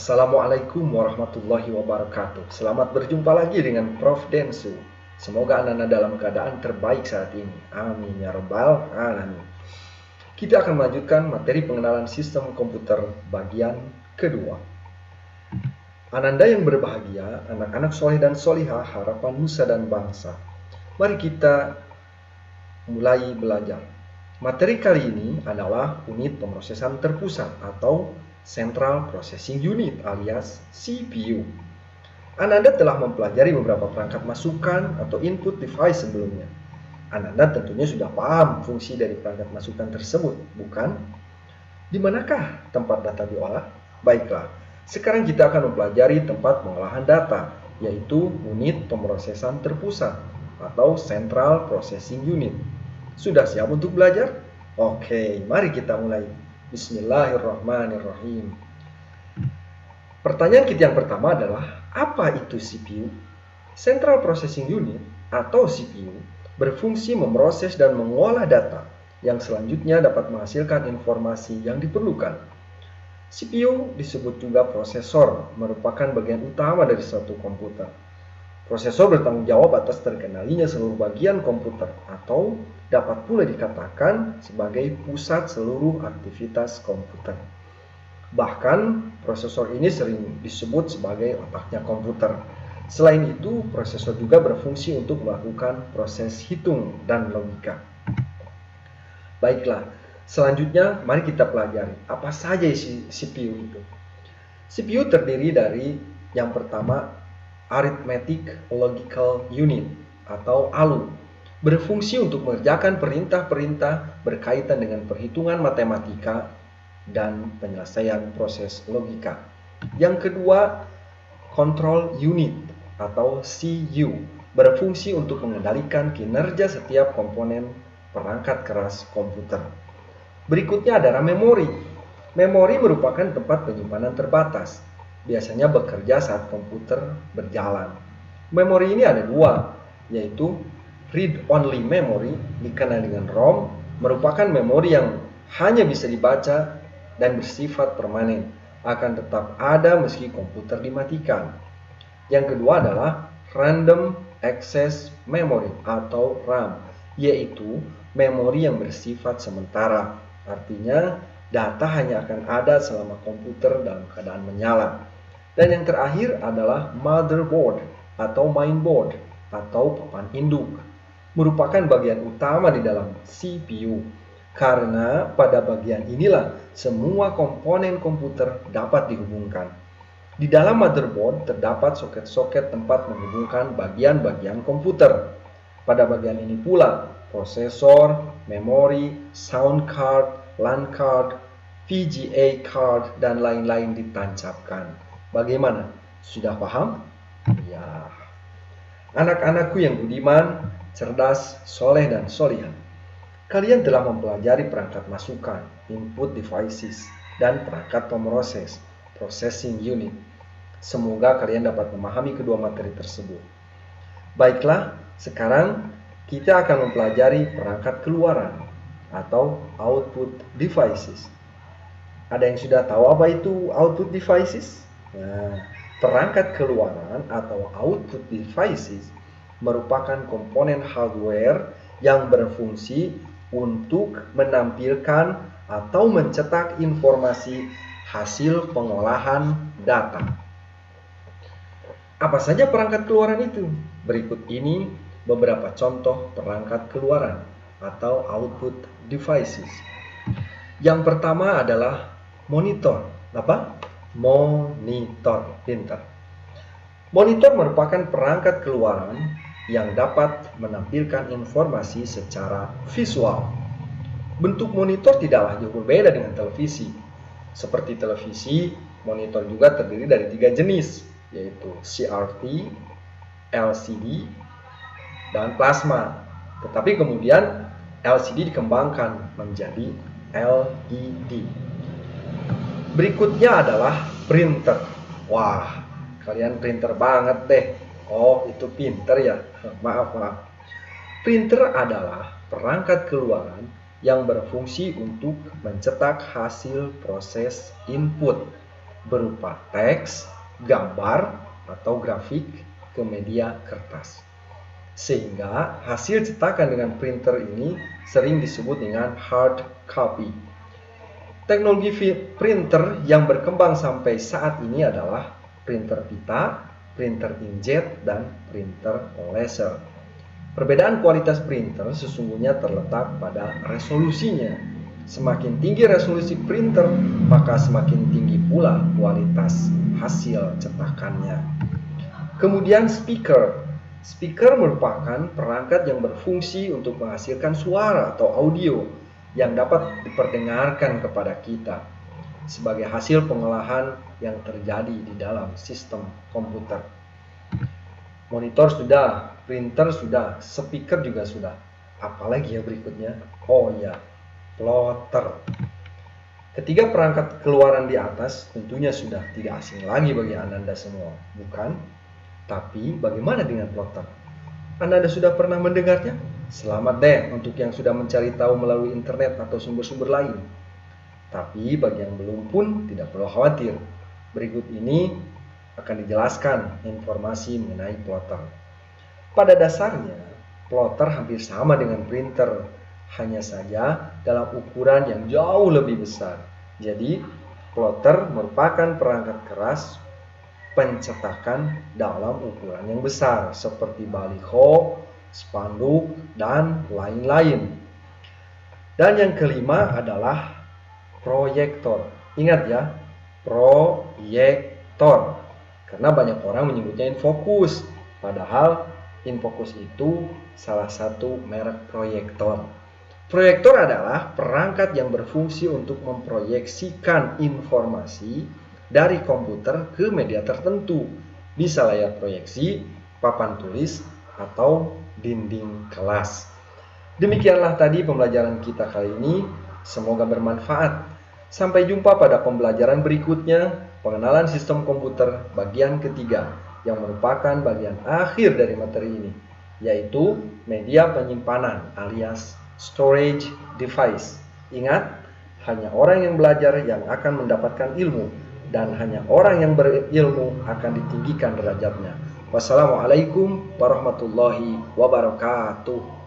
Assalamualaikum warahmatullahi wabarakatuh. Selamat berjumpa lagi dengan Prof. Densu. Semoga anak-anak dalam keadaan terbaik saat ini. Amin ya rabbal alamin. Kita akan melanjutkan materi pengenalan sistem komputer bagian kedua. Ananda yang berbahagia, anak-anak soleh dan solihah, harapan nusa dan bangsa. Mari kita mulai belajar. Materi kali ini adalah unit pemrosesan terpusat atau Central Processing Unit alias CPU. Ananda telah mempelajari beberapa perangkat masukan atau input device sebelumnya. Ananda tentunya sudah paham fungsi dari perangkat masukan tersebut, bukan? Di manakah tempat data diolah? Baiklah, sekarang kita akan mempelajari tempat pengolahan data, yaitu unit pemrosesan terpusat atau Central Processing Unit. Sudah siap untuk belajar? Oke, mari kita mulai. Bismillahirrahmanirrahim. Pertanyaan kita yang pertama adalah, apa itu CPU? Central Processing Unit atau CPU berfungsi memproses dan mengolah data yang selanjutnya dapat menghasilkan informasi yang diperlukan. CPU disebut juga prosesor, merupakan bagian utama dari suatu komputer. Prosesor bertanggung jawab atas terkendalinya seluruh bagian komputer atau dapat pula dikatakan sebagai pusat seluruh aktivitas komputer. Bahkan, prosesor ini sering disebut sebagai otaknya komputer. Selain itu, prosesor juga berfungsi untuk melakukan proses hitung dan logika. Baiklah, selanjutnya mari kita pelajari apa saja isi CPU itu. CPU terdiri dari yang pertama, Arithmetic Logical Unit atau ALU, berfungsi untuk mengerjakan perintah-perintah berkaitan dengan perhitungan matematika dan penyelesaian proses logika. Yang kedua, Control Unit atau CU, berfungsi untuk mengendalikan kinerja setiap komponen perangkat keras komputer. Berikutnya adalah memori. Memori merupakan tempat penyimpanan terbatas, biasanya bekerja saat komputer berjalan. Memori ini ada dua, yaitu read-only memory, dikenal dengan ROM, merupakan memori yang hanya bisa dibaca dan bersifat permanen, akan tetap ada meski komputer dimatikan. Yang kedua adalah Random Access Memory atau RAM, yaitu memori yang bersifat sementara, artinya data hanya akan ada selama komputer dalam keadaan menyala. Dan yang terakhir adalah motherboard atau mainboard atau papan induk, merupakan bagian utama di dalam CPU, karena pada bagian inilah semua komponen komputer dapat dihubungkan. Di dalam motherboard terdapat soket-soket tempat menghubungkan bagian-bagian komputer. Pada bagian ini pula prosesor, memori, sound card, LAN card, VGA card, dan lain-lain ditancapkan. Bagaimana? Sudah paham? Ya. Anak-anakku yang budiman, cerdas, soleh, dan solihah, kalian telah mempelajari perangkat masukan, input devices, dan perangkat pemroses, processing unit. Semoga kalian dapat memahami kedua materi tersebut. Baiklah, sekarang kita akan mempelajari perangkat keluaran atau output devices. Ada yang sudah tahu apa itu output devices? Nah, perangkat keluaran atau output devices merupakan komponen hardware yang berfungsi untuk menampilkan atau mencetak informasi hasil pengolahan data. Apa saja perangkat keluaran itu? Berikut ini beberapa contoh perangkat keluaran atau output devices. Yang pertama adalah monitor. Apa? Monitor, pintar. Monitor merupakan perangkat keluaran yang dapat menampilkan informasi secara visual. Bentuk monitor tidaklah jauh berbeda dengan televisi. Seperti televisi, monitor juga terdiri dari 3 jenis, yaitu CRT, LCD, dan plasma. Tetapi kemudian LCD dikembangkan menjadi LED. Berikutnya adalah printer. Wah, kalian printer banget deh. Oh, itu pinter ya. Maaf. Printer adalah perangkat keluaran yang berfungsi untuk mencetak hasil proses input berupa teks, gambar, atau grafik ke media kertas. Sehingga hasil cetakan dengan printer ini sering disebut dengan hard copy. Teknologi printer yang berkembang sampai saat ini adalah printer pita, printer inkjet, dan printer laser. Perbedaan kualitas printer sesungguhnya terletak pada resolusinya. Semakin tinggi resolusi printer, maka semakin tinggi pula kualitas hasil cetakannya. Kemudian speaker. Speaker merupakan perangkat yang berfungsi untuk menghasilkan suara atau audio yang dapat diperdengarkan kepada kita sebagai hasil pengolahan yang terjadi di dalam sistem komputer. Monitor sudah, printer sudah, speaker juga sudah. Apalagi ya berikutnya? Oh ya, plotter. Ketiga perangkat keluaran di atas tentunya sudah tidak asing lagi bagi Ananda semua, bukan? Tapi bagaimana dengan plotter? Ananda sudah pernah mendengarnya? Selamat deh untuk yang sudah mencari tahu melalui internet atau sumber-sumber lain. Tapi bagi yang belum pun tidak perlu khawatir. Berikut ini akan dijelaskan informasi mengenai plotter. Pada dasarnya, plotter hampir sama dengan printer, hanya saja dalam ukuran yang jauh lebih besar. Jadi, plotter merupakan perangkat keras pencetakan dalam ukuran yang besar seperti baliho, spanduk, dan lain-lain. Dan yang kelima adalah proyektor. Ingat ya, proyektor. Karena banyak orang menyebutnya infocus, padahal infocus itu salah satu merek proyektor. Proyektor adalah perangkat yang berfungsi untuk memproyeksikan informasi dari komputer ke media tertentu. Bisa layar proyeksi, papan tulis, atau dinding kelas. Demikianlah tadi pembelajaran kita kali ini. Semoga bermanfaat. Sampai jumpa pada pembelajaran berikutnya, pengenalan sistem komputer bagian ketiga, yang merupakan bagian akhir dari materi ini, yaitu media penyimpanan alias storage device. Ingat, hanya orang yang belajar yang akan mendapatkan ilmu, dan hanya orang yang berilmu akan ditinggikan derajatnya. Wassalamualaikum warahmatullahi wabarakatuh.